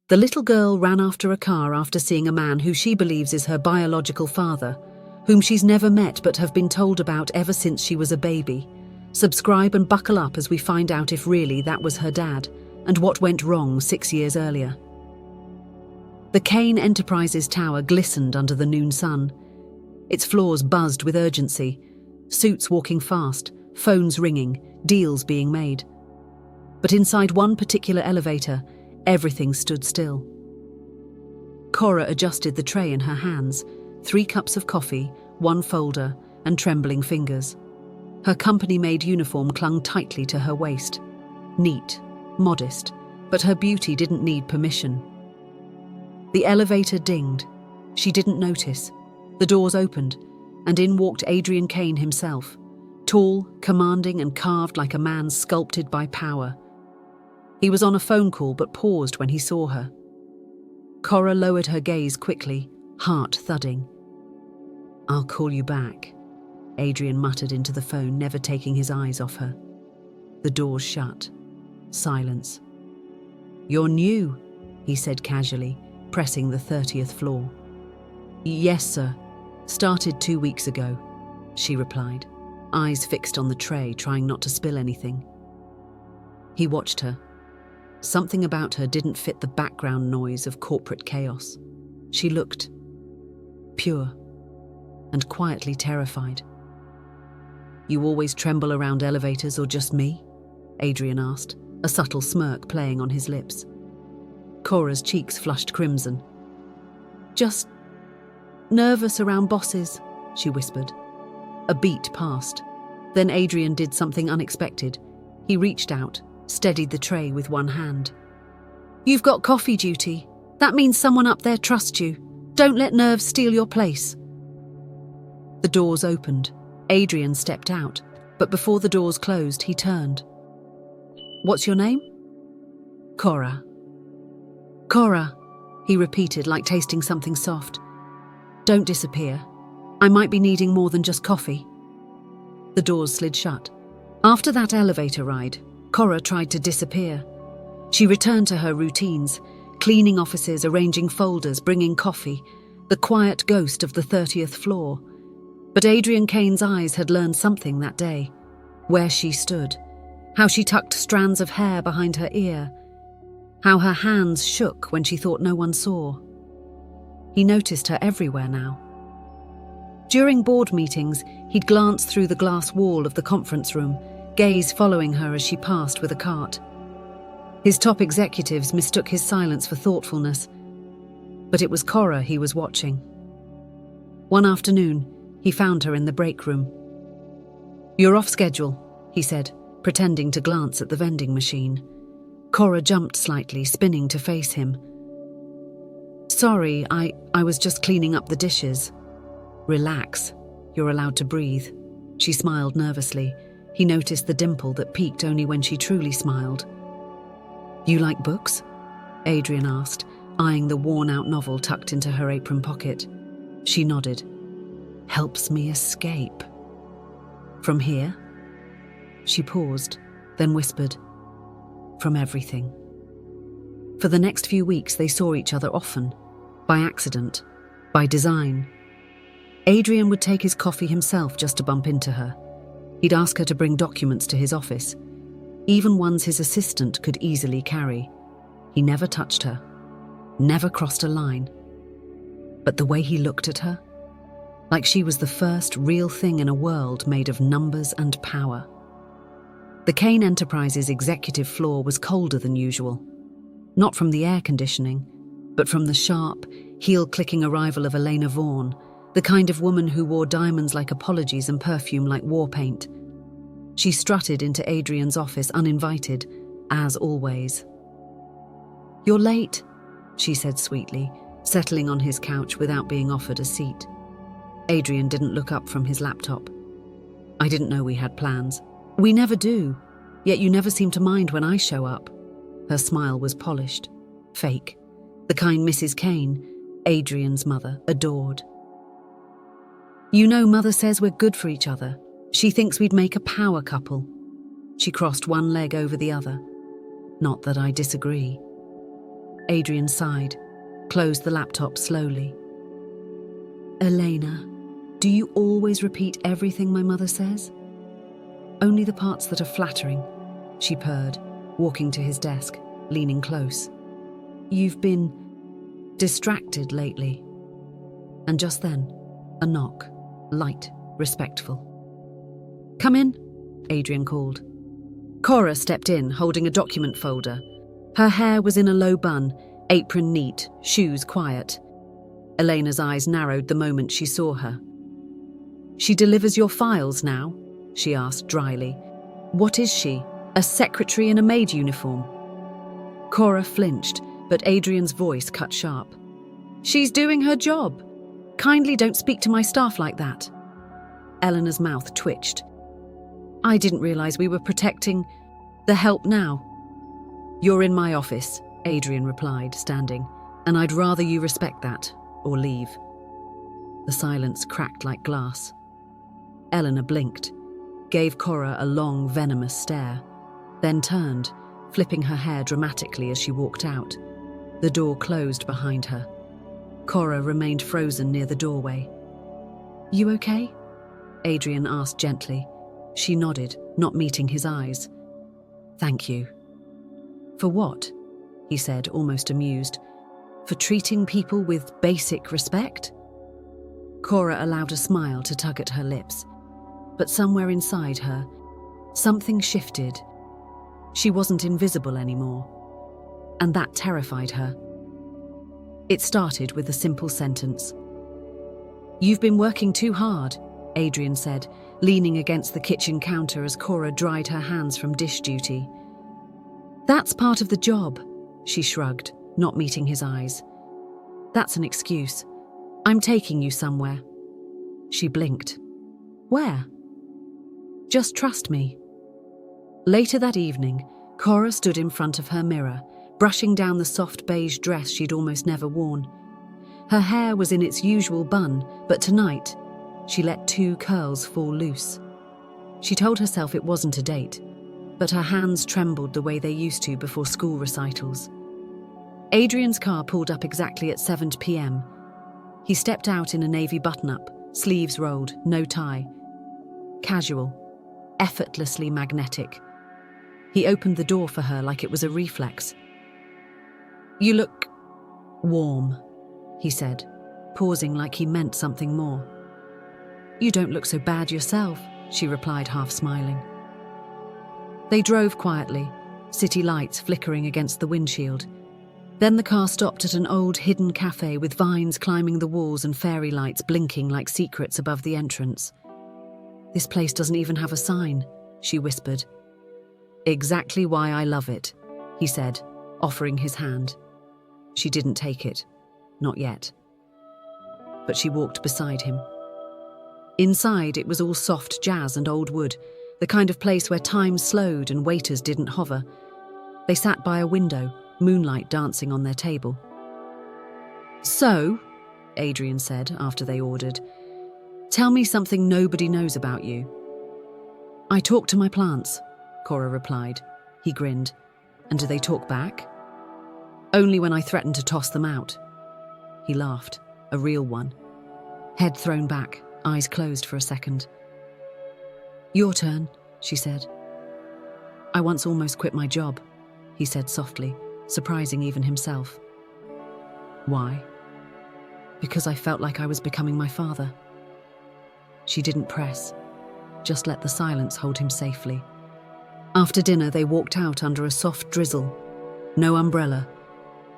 The little girl ran after a car after seeing a man who she believes is her biological father, whom she's never met but have been told about ever since she was a baby. Subscribe and buckle up as we find out if really that was her dad and what went wrong 6 years earlier. The Kane Enterprises tower glistened under the noon sun. Its floors buzzed with urgency, suits walking fast, phones ringing, deals being made. But inside one particular elevator, everything stood still. Cora adjusted the tray in her hands, 3 cups of coffee, 1 folder, and trembling fingers. Her company-made uniform clung tightly to her waist. Neat, modest, but her beauty didn't need permission. The elevator dinged. She didn't notice. The doors opened, and in walked Adrian Kane himself, tall, commanding, and carved like a man sculpted by power. He was on a phone call but paused when he saw her. Cora lowered her gaze quickly, heart thudding. "I'll call you back," Adrian muttered into the phone, never taking his eyes off her. The doors shut. Silence. "You're new," he said casually, pressing the 30th floor. "Yes, sir. Started 2 weeks ago," she replied, eyes fixed on the tray, trying not to spill anything. He watched her. Something about her didn't fit the background noise of corporate chaos. She looked pure and quietly terrified. "You always tremble around elevators or just me?" Adrian asked, a subtle smirk playing on his lips. Cora's cheeks flushed crimson. "Just nervous around bosses," she whispered. A beat passed. Then Adrian did something unexpected. He reached out, steadied the tray with one hand. "You've got coffee duty. That means someone up there trusts you. Don't let nerves steal your place." The doors opened. Adrian stepped out, but before the doors closed, he turned. "What's your name?" "Cora." "Cora," he repeated like tasting something soft. "Don't disappear. I might be needing more than just coffee." The doors slid shut. After that elevator ride, Cora tried to disappear. She returned to her routines, cleaning offices, arranging folders, bringing coffee, the quiet ghost of the 30th floor. But Adrian Kane's eyes had learned something that day. Where she stood, how she tucked strands of hair behind her ear, how her hands shook when she thought no one saw. He noticed her everywhere now. During board meetings, he'd glance through the glass wall of the conference room, gaze following her as she passed with a cart. His top executives mistook his silence for thoughtfulness, but it was Cora he was watching. One afternoon, he found her in the break room. "You're off schedule," he said, pretending to glance at the vending machine. Cora jumped slightly, spinning to face him. "Sorry, I was just cleaning up the dishes." "Relax. You're allowed to breathe." She smiled nervously. He noticed the dimple that peaked only when she truly smiled. "You like books?" Adrian asked, eyeing the worn-out novel tucked into her apron pocket. She nodded. "Helps me escape." "From here?" She paused, then whispered, "From everything." For the next few weeks they saw each other often, by accident, by design. Adrian would take his coffee himself just to bump into her. He'd ask her to bring documents to his office, even ones his assistant could easily carry. He never touched her, never crossed a line. But the way he looked at her, like she was the first real thing in a world made of numbers and power. The Kane Enterprises executive floor was colder than usual, not from the air conditioning, but from the sharp, heel-clicking arrival of Elena Vaughan, the kind of woman who wore diamonds like apologies and perfume like war paint. She strutted into Adrian's office uninvited, as always. "You're late," she said sweetly, settling on his couch without being offered a seat. Adrian didn't look up from his laptop. "I didn't know we had plans." "We never do, yet you never seem to mind when I show up." Her smile was polished, fake, the kind Mrs. Kane, Adrian's mother, adored. "You know Mother says we're good for each other. She thinks we'd make a power couple." She crossed one leg over the other. "Not that I disagree." Adrian sighed, closed the laptop slowly. Elena, do you always repeat everything my mother says? Only the parts that are flattering, she purred, walking to his desk, leaning close. You've been distracted lately. And just then, a knock, light, respectful. Come in, Adrian called. Cora stepped in, holding a document folder. Her hair was in a low bun, apron neat, shoes quiet. Elena's eyes narrowed the moment she saw her. She delivers your files now? She asked dryly. What is she? A secretary in a maid uniform? Cora flinched, but Adrian's voice cut sharp. She's doing her job. Kindly don't speak to my staff like that. Eleanor's mouth twitched. I didn't realize we were protecting the help now. You're in my office, Adrian replied, standing, and I'd rather you respect that, or leave. The silence cracked like glass. Eleanor blinked, gave Cora a long, venomous stare, then turned, flipping her hair dramatically as she walked out. The door closed behind her. Cora remained frozen near the doorway. You okay? Adrian asked gently. She nodded, not meeting his eyes. Thank you. For what? He said, almost amused. For treating people with basic respect? Cora allowed a smile to tug at her lips. But somewhere inside her, something shifted. She wasn't invisible anymore. And that terrified her. It started with a simple sentence. You've been working too hard, Adrian said, leaning against the kitchen counter as Cora dried her hands from dish duty. That's part of the job, she shrugged, not meeting his eyes. That's an excuse. I'm taking you somewhere. She blinked. Where? Just trust me. Later that evening, Cora stood in front of her mirror, brushing down the soft beige dress she'd almost never worn. Her hair was in its usual bun, but tonight, she let 2 curls fall loose. She told herself it wasn't a date, but her hands trembled the way they used to before school recitals. Adrian's car pulled up exactly at 7 p.m. He stepped out in a navy button-up, sleeves rolled, no tie. Casual, effortlessly magnetic. He opened the door for her like it was a reflex. You look warm, he said, pausing like he meant something more. You don't look so bad yourself, she replied, half smiling. They drove quietly, city lights flickering against the windshield. Then the car stopped at an old hidden cafe with vines climbing the walls and fairy lights blinking like secrets above the entrance. This place doesn't even have a sign, she whispered. Exactly why I love it, he said, offering his hand. She didn't take it, not yet. But she walked beside him. Inside, it was all soft jazz and old wood, the kind of place where time slowed and waiters didn't hover. They sat by a window, moonlight dancing on their table. So, Adrian said after they ordered, tell me something nobody knows about you. I talk to my plants, Cora replied. He grinned. And do they talk back? Only when I threaten to toss them out. He laughed, a real one. Head thrown back, eyes closed for a second. Your turn, she said. I once almost quit my job, he said softly, surprising even himself. Why? Because I felt like I was becoming my father. She didn't press, just let the silence hold him safely. After dinner, they walked out under a soft drizzle. No umbrella,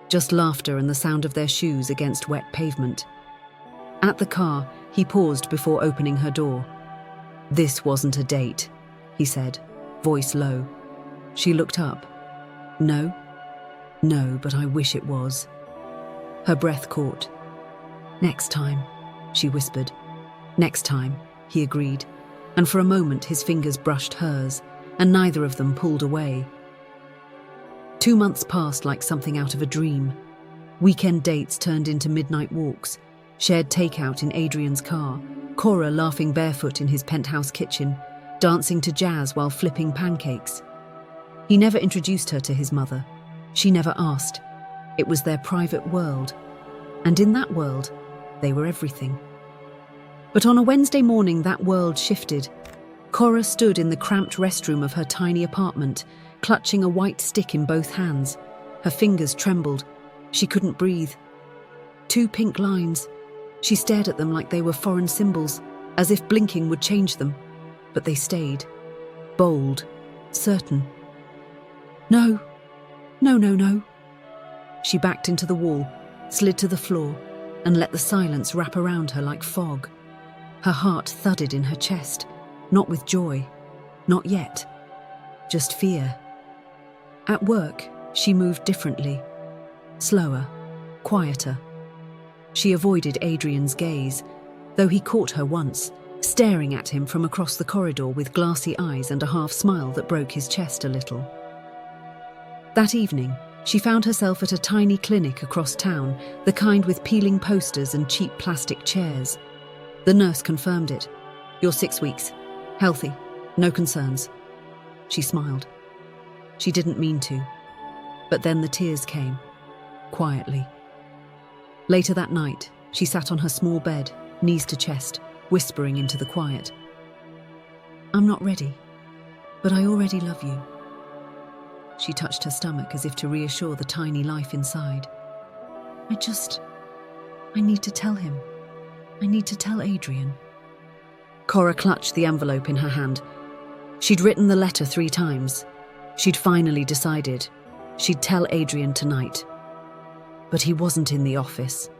just laughter and the sound of their shoes against wet pavement. At the car, he paused before opening her door. This wasn't a date, he said, voice low. She looked up. No? No, but I wish it was. Her breath caught. Next time, she whispered. Next time, he agreed, and for a moment his fingers brushed hers, and neither of them pulled away. 2 months passed like something out of a dream. Weekend dates turned into midnight walks, shared takeout in Adrian's car, Cora laughing barefoot in his penthouse kitchen, dancing to jazz while flipping pancakes. He never introduced her to his mother. She never asked. It was their private world, and in that world, they were everything. But on a Wednesday morning, that world shifted. Cora stood in the cramped restroom of her tiny apartment, clutching a white stick in both hands. Her fingers trembled. She couldn't breathe. 2 pink lines. She stared at them like they were foreign symbols, as if blinking would change them. But they stayed. Bold. Certain. No. No, no, no. She backed into the wall, slid to the floor, and let the silence wrap around her like fog. Her heart thudded in her chest, not with joy, not yet, just fear. At work, she moved differently, slower, quieter. She avoided Adrian's gaze, though he caught her once, staring at him from across the corridor with glassy eyes and a half smile that broke his chest a little. That evening, she found herself at a tiny clinic across town, the kind with peeling posters and cheap plastic chairs. The nurse confirmed it. "You're 6 weeks. Healthy. No concerns." She smiled. She didn't mean to. But then the tears came, quietly. Later that night, she sat on her small bed, knees to chest, whispering into the quiet. "I'm not ready, but I already love you." She touched her stomach as if to reassure the tiny life inside. I need to tell him. I need to tell Adrian." Cora clutched the envelope in her hand. She'd written the letter 3 times. She'd finally decided. She'd tell Adrian tonight. But he wasn't in the office.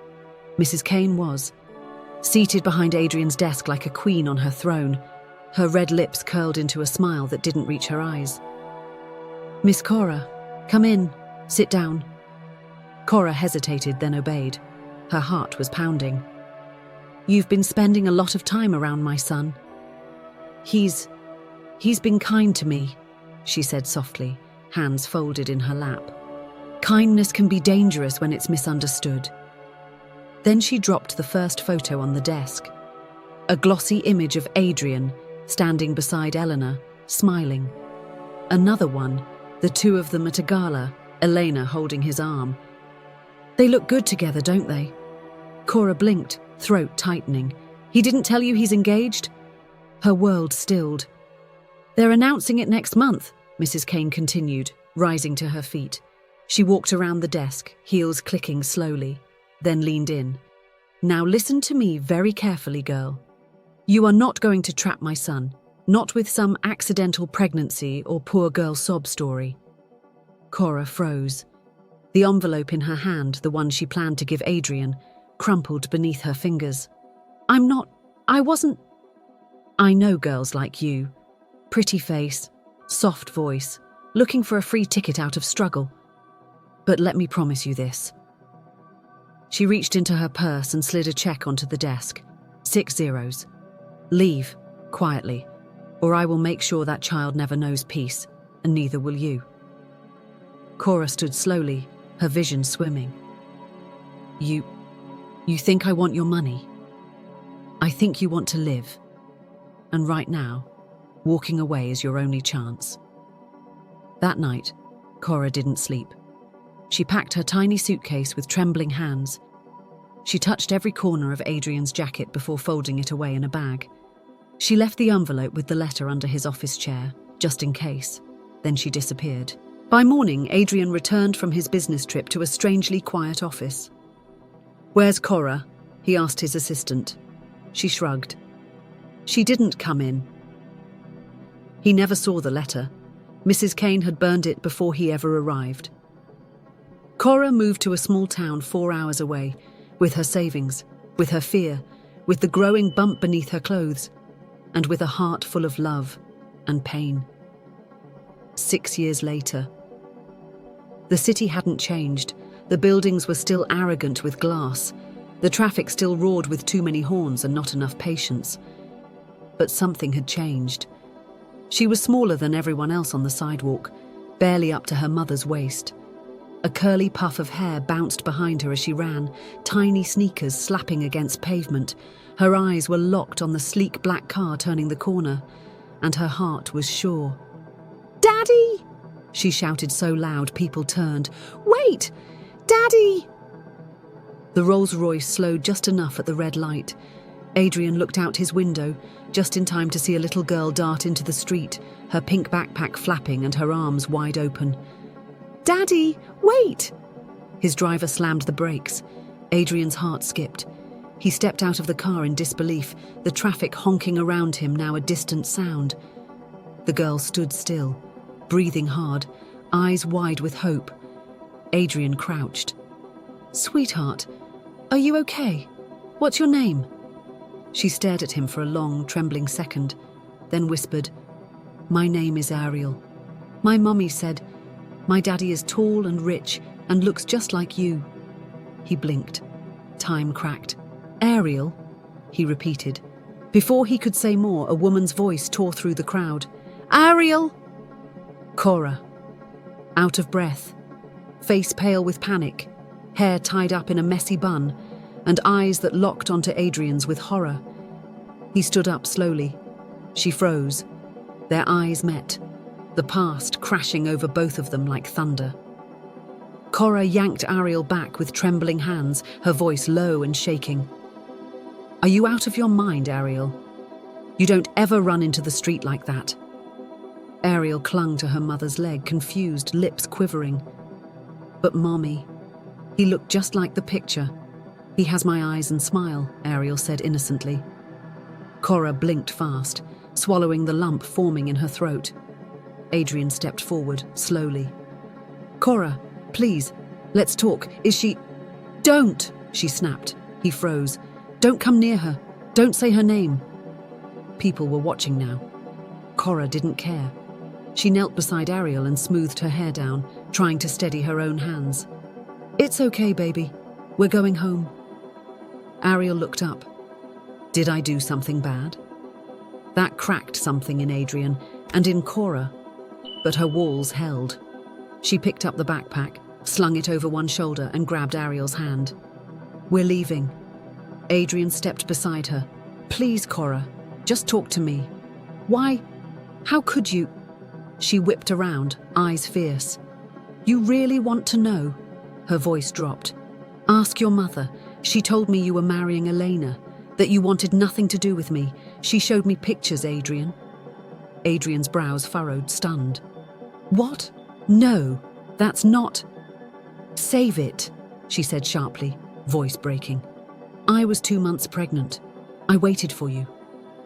Mrs. Kane was, seated behind Adrian's desk like a queen on her throne, her red lips curled into a smile that didn't reach her eyes. "Miss Cora, come in, sit down." Cora hesitated, then obeyed. Her heart was pounding. "You've been spending a lot of time around my son. He's been kind to me," she said softly, hands folded in her lap. "Kindness can be dangerous when it's misunderstood." Then she dropped the first photo on the desk. A glossy image of Adrian, standing beside Eleanor, smiling. Another one, the 2 of them at a gala, Elena holding his arm. "They look good together, don't they?" Cora blinked, throat tightening. "He didn't tell you he's engaged?" Her world stilled. "They're announcing it next month," Mrs. Kane continued, rising to her feet. She walked around the desk, heels clicking slowly, then leaned in. "Now listen to me very carefully, girl. You are not going to trap my son, not with some accidental pregnancy or poor girl sob story." Cora froze. The envelope in her hand, the one she planned to give Adrian, crumpled beneath her fingers. I wasn't. "I know girls like you. Pretty face, soft voice, looking for a free ticket out of struggle. But let me promise you this." She reached into her purse and slid a check onto the desk. 6 zeros. "Leave, quietly, or I will make sure that child never knows peace, and neither will you." Cora stood slowly, her vision swimming. You think I want your money? I think you want to live. And right now, walking away is your only chance." That night, Cora didn't sleep. She packed her tiny suitcase with trembling hands. She touched every corner of Adrian's jacket before folding it away in a bag. She left the envelope with the letter under his office chair, just in case. Then she disappeared. By morning, Adrian returned from his business trip to a strangely quiet office. "Where's Cora?" he asked his assistant. She shrugged. "She didn't come in." He never saw the letter. Mrs. Kane had burned it before he ever arrived. Cora moved to a small town 4 hours away, with her savings, with her fear, with the growing bump beneath her clothes, and with a heart full of love and pain. 6 years later. The city hadn't changed. The buildings were still arrogant with glass. The traffic still roared with too many horns and not enough patience. But something had changed. She was smaller than everyone else on the sidewalk, barely up to her mother's waist. A curly puff of hair bounced behind her as she ran, tiny sneakers slapping against pavement. Her eyes were locked on the sleek black car turning the corner, and her heart was sure. "Daddy!" she shouted so loud people turned. "Wait! Daddy! The Rolls-Royce slowed just enough at the red light. Adrian looked out his window, just in time to see a little girl dart into the street, her pink backpack flapping and her arms wide open. Daddy, wait! His driver slammed the brakes. Adrian's heart skipped. He stepped out of the car in disbelief, the traffic honking around him now a distant sound. The girl stood still, breathing hard, eyes wide with hope. Adrian crouched. Sweetheart, are you okay? What's your name? She stared at him for a long, trembling second, then whispered, My name is Ariel. My mummy said, my daddy is tall and rich and looks just like you. He blinked. Time cracked. Ariel, he repeated. Before he could say more, a woman's voice tore through the crowd. Ariel! Cora. Out of breath, face pale with panic, hair tied up in a messy bun, and eyes that locked onto Adrian's with horror. He stood up slowly. She froze. Their eyes met, the past crashing over both of them like thunder. Cora yanked Ariel back with trembling hands, her voice low and shaking. Are you out of your mind, Ariel? You don't ever run into the street like that. Ariel clung to her mother's leg, confused, lips quivering. But Mommy, he looked just like the picture. He has my eyes and smile, Ariel said innocently. Cora blinked fast, swallowing the lump forming in her throat. Adrian stepped forward, slowly. Cora, please, let's talk. Is she… Don't, she snapped. He froze. Don't come near her. Don't say her name. People were watching now. Cora didn't care. She knelt beside Ariel and smoothed her hair down, trying to steady her own hands. It's okay, baby. We're going home. Ariel looked up. Did I do something bad? That cracked something in Adrian and in Cora, but her walls held. She picked up the backpack, slung it over one shoulder and grabbed Ariel's hand. We're leaving. Adrian stepped beside her. Please, Cora, just talk to me. Why? How could you? She whipped around, eyes fierce. You really want to know? Her voice dropped. Ask your mother. She told me you were marrying Elena, that you wanted nothing to do with me. She showed me pictures, Adrian. Adrian's brows furrowed, stunned. What? No, that's not… Save it, she said sharply, voice breaking. I was 2 months pregnant. I waited for you.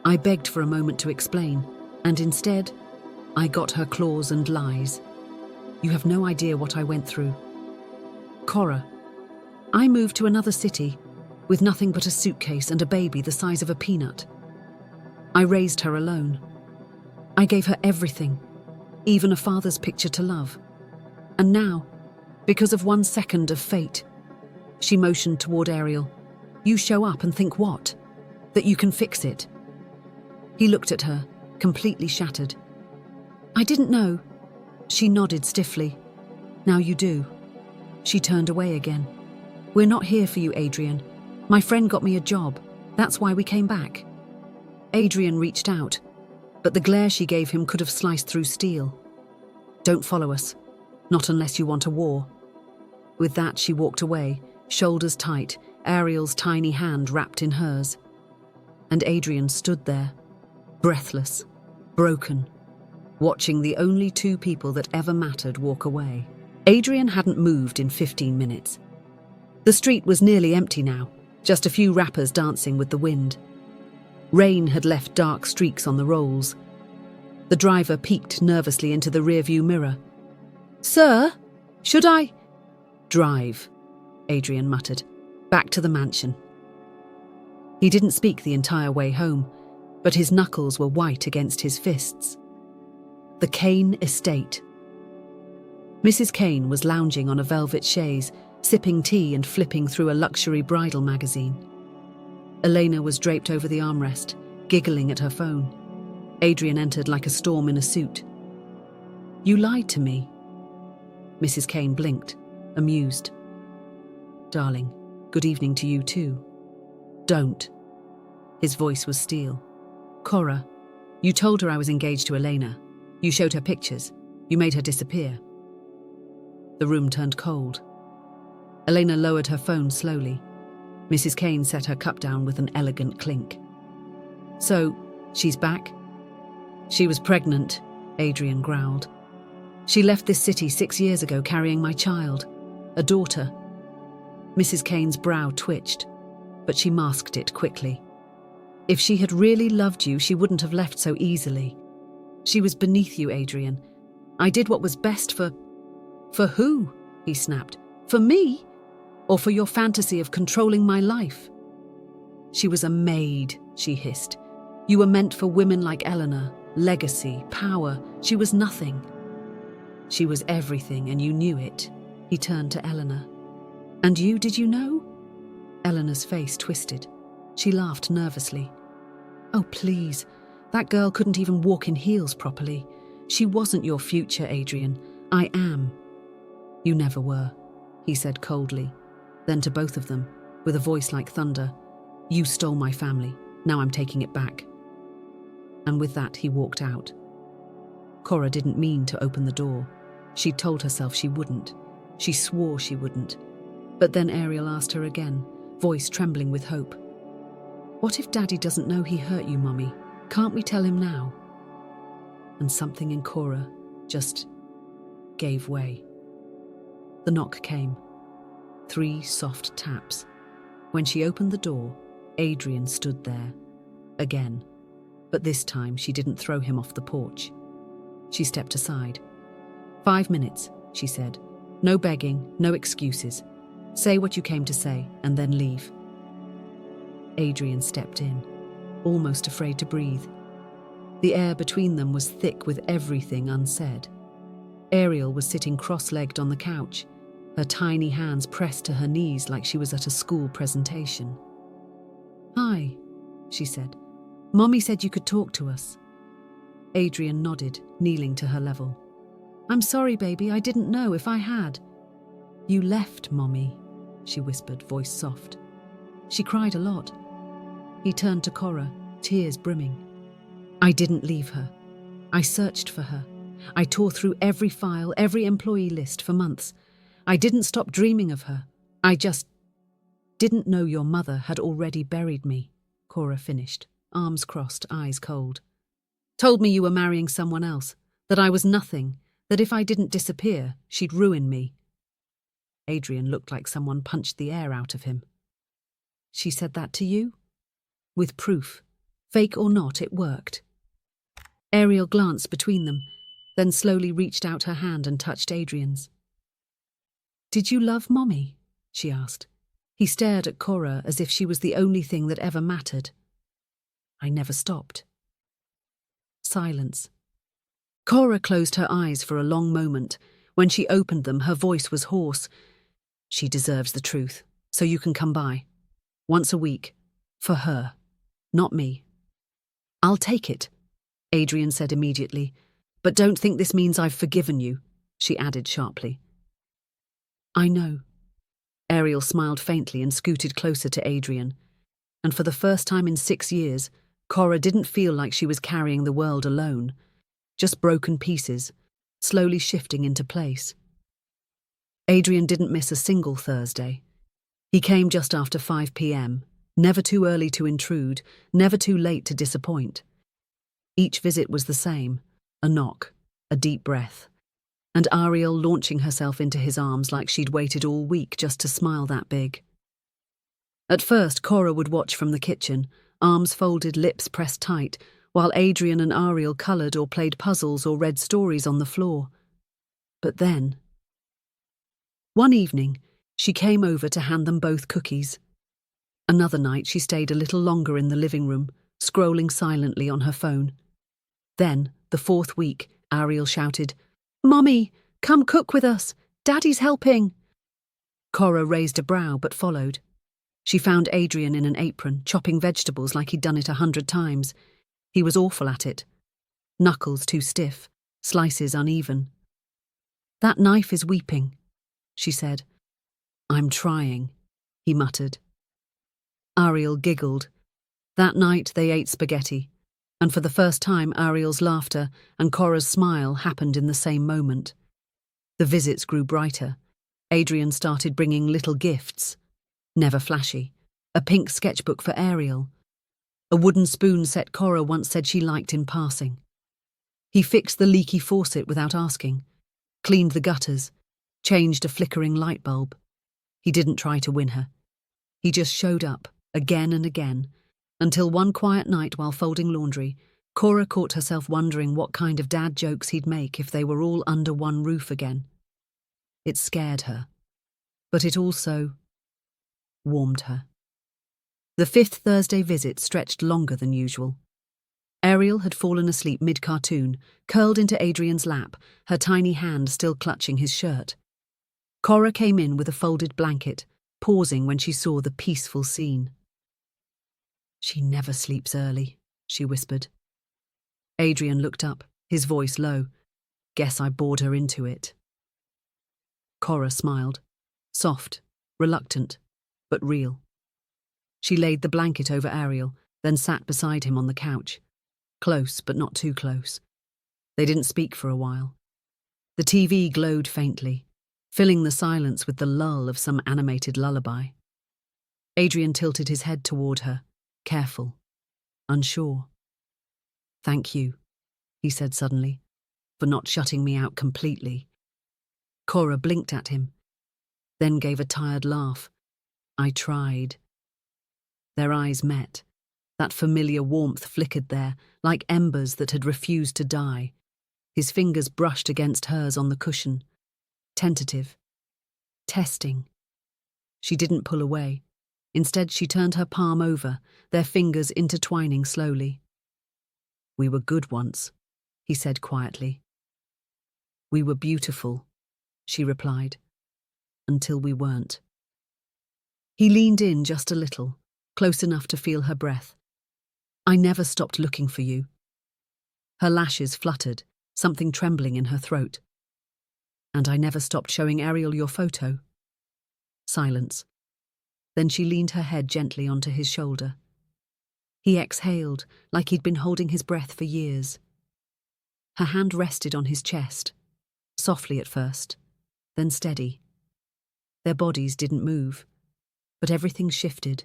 I begged for a moment to explain, and instead, I got her claws and lies. You have no idea what I went through. Cora, I moved to another city with nothing but a suitcase and a baby the size of a peanut. I raised her alone. I gave her everything, even a father's picture to love. And now, because of 1 second of fate, she motioned toward Ariel. You show up and think what? That you can fix it. He looked at her, completely shattered. I didn't know. She nodded stiffly. Now you do. She turned away again. We're not here for you, Adrian. My friend got me a job. That's why we came back. Adrian reached out, but the glare she gave him could have sliced through steel. Don't follow us. Not unless you want a war. With that, she walked away, shoulders tight, Ariel's tiny hand wrapped in hers. And Adrian stood there, breathless, broken, watching the only 2 people that ever mattered walk away. Adrian hadn't moved in 15 minutes. The street was nearly empty now, just a few rappers dancing with the wind. Rain had left dark streaks on the rolls. The driver peeked nervously into the rearview mirror. Sir, should I… Drive, Adrian muttered, back to the mansion. He didn't speak the entire way home, but his knuckles were white against his fists. The Kane estate. Mrs. Kane was lounging on a velvet chaise, sipping tea and flipping through a luxury bridal magazine. Elena was draped over the armrest, giggling at her phone. Adrian entered like a storm in a suit. You lied to me. Mrs. Kane blinked, amused. Darling, good evening to you too. Don't. His voice was steel. Cora, you told her I was engaged to Elena. You showed her pictures. You made her disappear. The room turned cold. Elena lowered her phone slowly. Mrs. Kane set her cup down with an elegant clink. So, she's back? She was pregnant, Adrian growled. She left this city 6 years ago carrying my child, a daughter. Mrs. Kane's brow twitched, but she masked it quickly. If she had really loved you, she wouldn't have left so easily. She was beneath you, Adrian. I did what was best for... For who? He snapped. For me? Or for your fantasy of controlling my life? She was a maid, she hissed. You were meant for women like Eleanor. Legacy, power. She was nothing. She was everything, and you knew it. He turned to Eleanor. And you, did you know? Eleanor's face twisted. She laughed nervously. Oh, please. That girl couldn't even walk in heels properly. She wasn't your future, Adrian. I am. You never were, he said coldly. Then to both of them, with a voice like thunder, you stole my family. Now I'm taking it back. And with that, he walked out. Cora didn't mean to open the door. She'd told herself she wouldn't. She swore she wouldn't. But then Ariel asked her again, voice trembling with hope. What if Daddy doesn't know he hurt you, Mummy? Can't we tell him now? And something in Cora just gave way. The knock came. 3 soft taps. When she opened the door, Adrian stood there. Again. But this time she didn't throw him off the porch. She stepped aside. 5 minutes, she said. No begging, no excuses. Say what you came to say, and then leave. Adrian stepped in, almost afraid to breathe. The air between them was thick with everything unsaid. Ariel was sitting cross-legged on the couch, her tiny hands pressed to her knees like she was at a school presentation. Hi, she said. Mommy said you could talk to us. Adrian nodded, kneeling to her level. I'm sorry, baby, I didn't know. If I had. You left, Mommy, she whispered, voice soft. She cried a lot. He turned to Cora, tears brimming. I didn't leave her. I searched for her. I tore through every file, every employee list for months. I didn't stop dreaming of her. I just didn't know your mother had already buried me, Cora finished, arms crossed, eyes cold. Told me you were marrying someone else, that I was nothing, that if I didn't disappear, she'd ruin me. Adrian looked like someone punched the air out of him. She said that to you? With proof. Fake or not, it worked. Ariel glanced between them, then slowly reached out her hand and touched Adrian's. Did you love Mommy? She asked. He stared at Cora as if she was the only thing that ever mattered. I never stopped. Silence. Cora closed her eyes for a long moment. When she opened them, her voice was hoarse. She deserves the truth, so you can come by. Once a week. For her. Not me. I'll take it, Adrian said immediately. But don't think this means I've forgiven you, she added sharply. I know. Ariel smiled faintly and scooted closer to Adrian. And for the first time in 6 years, Cora didn't feel like she was carrying the world alone. Just broken pieces, slowly shifting into place. Adrian didn't miss a single Thursday. He came just after 5 p.m., never too early to intrude, never too late to disappoint. Each visit was the same, a knock, a deep breath, and Ariel launching herself into his arms like she'd waited all week just to smile that big. At first, Cora would watch from the kitchen, arms folded, lips pressed tight, while Adrian and Ariel coloured or played puzzles or read stories on the floor. But then, one evening, she came over to hand them both cookies. Another night she stayed a little longer in the living room, scrolling silently on her phone. Then, the 4th week, Ariel shouted, Mommy, come cook with us. Daddy's helping. Cora raised a brow but followed. She found Adrian in an apron, chopping vegetables like he'd done it 100 times. He was awful at it. Knuckles too stiff, slices uneven. That knife is weeping, she said. I'm trying, he muttered. Ariel giggled. That night they ate spaghetti, and for the first time Ariel's laughter and Cora's smile happened in the same moment. The visits grew brighter. Adrian started bringing little gifts, never flashy, a pink sketchbook for Ariel, a wooden spoon set Cora once said she liked in passing. He fixed the leaky faucet without asking, cleaned the gutters, changed a flickering light bulb. He didn't try to win her. He just showed up, again and again, until one quiet night while folding laundry, Cora caught herself wondering what kind of dad jokes he'd make if they were all under one roof again. It scared her, but it also warmed her. The fifth Thursday visit stretched longer than usual. Ariel had fallen asleep mid-cartoon, curled into Adrian's lap, her tiny hand still clutching his shirt. Cora came in with a folded blanket, pausing when she saw the peaceful scene. "She never sleeps early," she whispered. Adrian looked up, his voice low. "Guess I bored her into it." Cora smiled, soft, reluctant, but real. She laid the blanket over Ariel, then sat beside him on the couch. Close, but not too close. They didn't speak for a while. The TV glowed faintly, filling the silence with the lull of some animated lullaby. Adrian tilted his head toward her, careful, unsure. "Thank you," he said suddenly, "for not shutting me out completely." Cora blinked at him, then gave a tired laugh. "I tried." Their eyes met. That familiar warmth flickered there, like embers that had refused to die. His fingers brushed against hers on the cushion. Tentative. Testing. She didn't pull away. Instead, she turned her palm over, their fingers intertwining slowly. "We were good once," he said quietly. "We were beautiful," she replied, "until we weren't." He leaned in just a little, close enough to feel her breath. "I never stopped looking for you." Her lashes fluttered, something trembling in her throat. "And I never stopped showing Ariel your photo." Silence. Then she leaned her head gently onto his shoulder. He exhaled, like he'd been holding his breath for years. Her hand rested on his chest, softly at first, then steady. Their bodies didn't move, but everything shifted.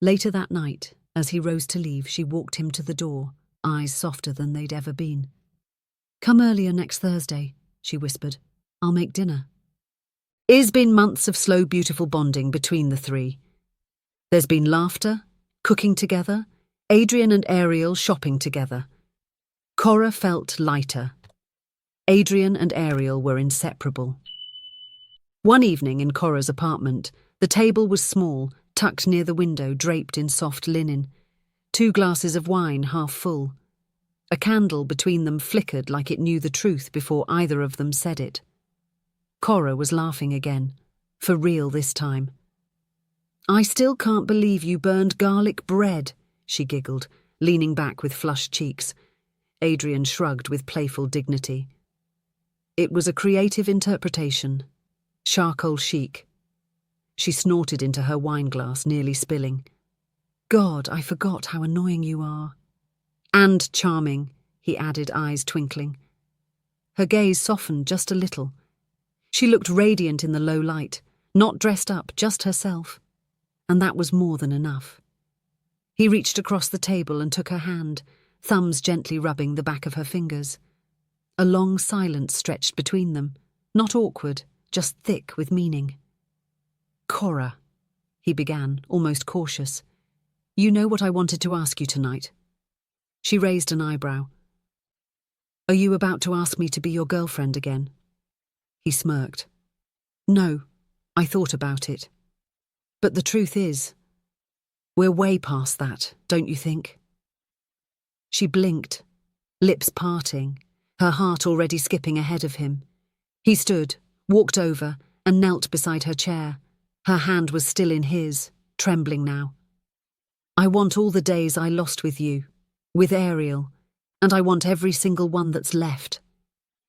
Later that night, as he rose to leave, she walked him to the door, eyes softer than they'd ever been. "Come earlier next Thursday," she whispered. "I'll make dinner." It's been months of slow, beautiful bonding between the three. There's been laughter, cooking together, Adrian and Ariel shopping together. Cora felt lighter. Adrian and Ariel were inseparable. One evening in Cora's apartment, the table was small, tucked near the window, draped in soft linen. 2 glasses of wine half full. A candle between them flickered like it knew the truth before either of them said it. Cora was laughing again, for real this time. "I still can't believe you burned garlic bread," she giggled, leaning back with flushed cheeks. Adrian shrugged with playful dignity. "It was a creative interpretation. Charcoal chic." She snorted into her wineglass, nearly spilling. "God, I forgot how annoying you are." "And charming," he added, eyes twinkling. Her gaze softened just a little. She looked radiant in the low light, not dressed up, just herself. And that was more than enough. He reached across the table and took her hand, thumbs gently rubbing the back of her fingers. A long silence stretched between them, not awkward, just thick with meaning. "Cora," he began, almost cautious, "you know what I wanted to ask you tonight." She raised an eyebrow. "Are you about to ask me to be your girlfriend again?" He smirked. "No, I thought about it. But the truth is, we're way past that, don't you think?" She blinked, lips parting, her heart already skipping ahead of him. He stood, walked over, and knelt beside her chair. Her hand was still in his, trembling now. "I want all the days I lost with you, with Ariel, and I want every single one that's left."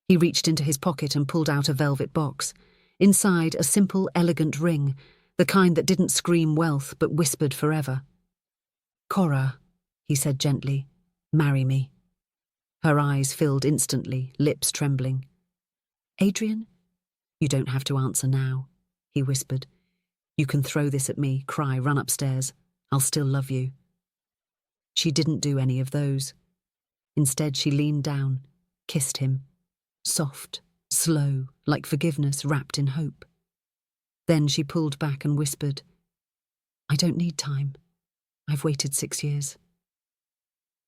He reached into his pocket and pulled out a velvet box. Inside, a simple, elegant ring, the kind that didn't scream wealth but whispered forever. "Cora," he said gently, "marry me." Her eyes filled instantly, lips trembling. "Adrian, You don't have to answer now, he whispered. You can throw this at me, cry, run upstairs. I'll still love you. She didn't do any of those. Instead, she leaned down, kissed him. Soft, slow, like forgiveness wrapped in hope. Then she pulled back and whispered, I don't need time. I've waited 6 years.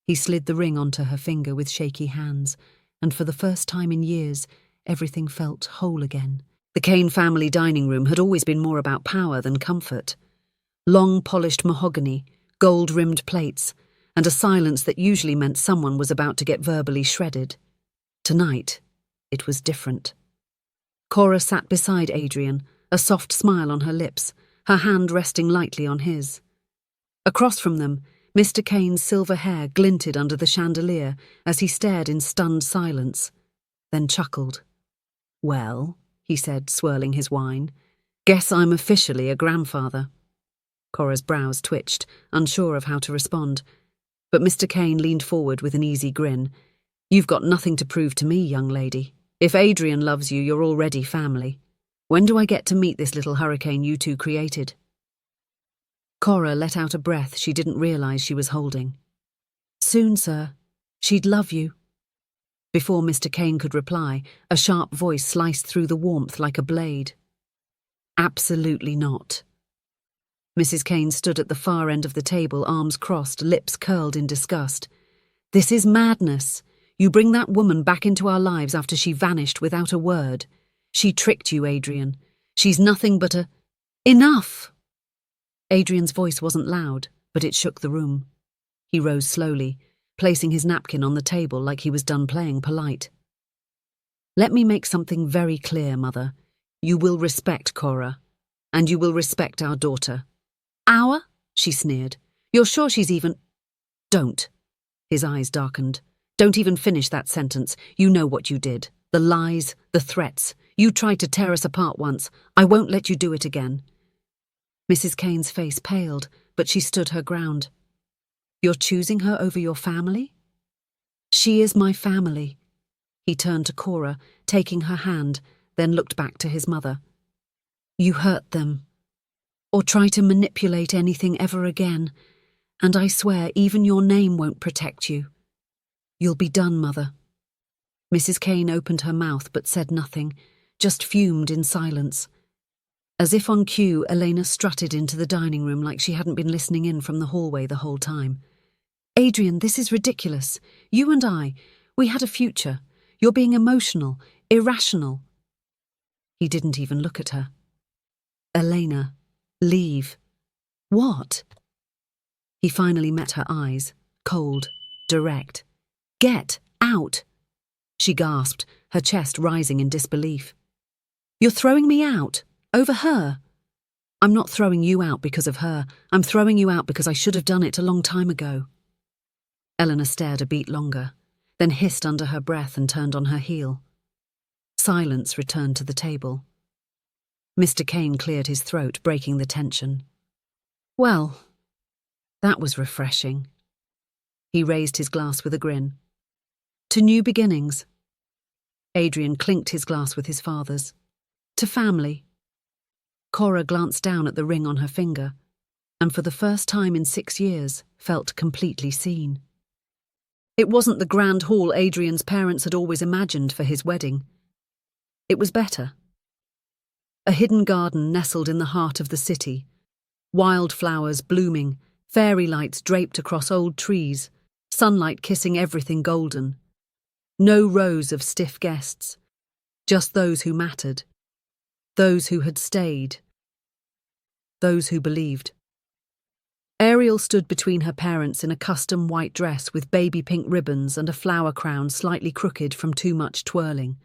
He slid the ring onto her finger with shaky hands, and for the first time in years, everything felt whole again. The Kane family dining room had always been more about power than comfort. Long polished mahogany, gold-rimmed plates, and a silence that usually meant someone was about to get verbally shredded. Tonight, it was different. Cora sat beside Adrian, a soft smile on her lips, her hand resting lightly on his. Across from them, Mr. Kane's silver hair glinted under the chandelier as he stared in stunned silence, then chuckled. Well, he said, swirling his wine, guess I'm officially a grandfather. Cora's brows twitched, unsure of how to respond, but Mr. Kane leaned forward with an easy grin. You've got nothing to prove to me, young lady. If Adrian loves you, you're already family. When do I get to meet this little hurricane you two created? Cora let out a breath she didn't realize she was holding. Soon, sir. She'd love you. Before Mr. Kane could reply, a sharp voice sliced through the warmth like a blade. Absolutely not. Mrs. Kane stood at the far end of the table, arms crossed, lips curled in disgust. This is madness. You bring that woman back into our lives after she vanished without a word. She tricked you, Adrian. She's nothing but a... Enough! Adrian's voice wasn't loud, but it shook the room. He rose slowly, placing his napkin on the table like he was done playing polite. Let me make something very clear, Mother. You will respect Cora, and you will respect our daughter. Our? She sneered. You're sure she's even... Don't. His eyes darkened. Don't even finish that sentence. You know what you did. The lies, the threats. You tried to tear us apart once. I won't let you do it again. Mrs. Kane's face paled, but she stood her ground. You're choosing her over your family? She is my family. He turned to Cora, taking her hand, then looked back to his mother. You hurt them, or try to manipulate anything ever again, and I swear even your name won't protect you. You'll be done, Mother. Mrs. Kane opened her mouth but said nothing, just fumed in silence. As if on cue, Elena strutted into the dining room like she hadn't been listening in from the hallway the whole time. Adrian, this is ridiculous. You and I, we had a future. You're being emotional, irrational. He didn't even look at her. Elena, leave. What? He finally met her eyes, cold, direct. Get out! She gasped, her chest rising in disbelief. You're throwing me out? Over her? I'm not throwing you out because of her. I'm throwing you out because I should have done it a long time ago. Eleanor stared a beat longer, then hissed under her breath and turned on her heel. Silence returned to the table. Mr. Kane cleared his throat, breaking the tension. Well, that was refreshing. He raised his glass with a grin. To new beginnings. Adrian clinked his glass with his father's. To family. Cora glanced down at the ring on her finger, and for the first time in 6 years, felt completely seen. It wasn't the grand hall Adrian's parents had always imagined for his wedding. It was better. A hidden garden nestled in the heart of the city, wildflowers blooming, fairy lights draped across old trees, sunlight kissing everything golden. No rows of stiff guests, just those who mattered. Those who had stayed. Those who believed. Ariel stood between her parents in a custom white dress with baby pink ribbons and a flower crown slightly crooked from too much twirling.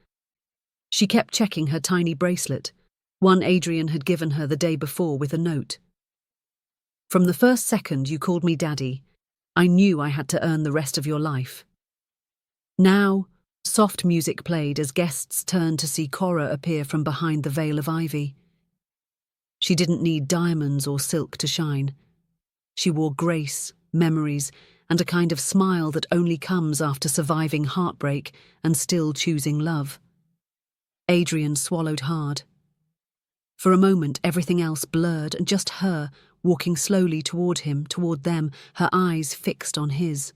She kept checking her tiny bracelet, one Adrian had given her the day before with a note. From the first second you called me Daddy, I knew I had to earn the rest of your life. Now, soft music played as guests turned to see Cora appear from behind the veil of ivy. She didn't need diamonds or silk to shine. She wore grace, memories, and a kind of smile that only comes after surviving heartbreak and still choosing love. Adrian swallowed hard. For a moment, everything else blurred, and just her, walking slowly toward him, toward them, her eyes fixed on his.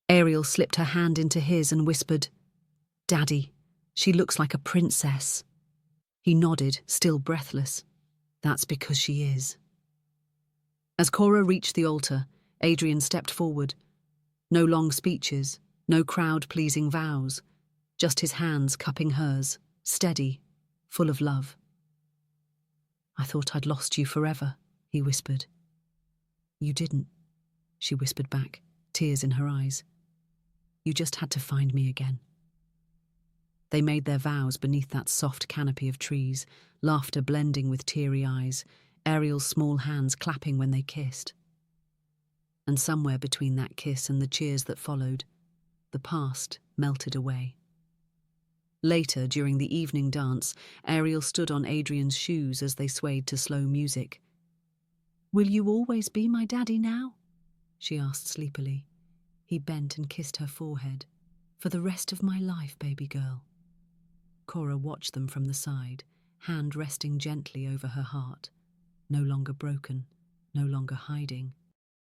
Ariel slipped her hand into his and whispered, "Daddy, she looks like a princess." He nodded, still breathless. "That's because she is." As Cora reached the altar, Adrian stepped forward. No long speeches, no crowd-pleasing vows, just his hands cupping hers, steady, full of love. "I thought I'd lost you forever," he whispered. "You didn't," she whispered back, tears in her eyes. "You just had to find me again." They made their vows beneath that soft canopy of trees, laughter blending with teary eyes, Ariel's small hands clapping when they kissed. And somewhere between that kiss and the cheers that followed, the past melted away. Later, during the evening dance, Ariel stood on Adrian's shoes as they swayed to slow music. "Will you always be my daddy now?" she asked sleepily. He bent and kissed her forehead. "For the rest of my life, baby girl." Cora watched them from the side, hand resting gently over her heart. No longer broken, no longer hiding,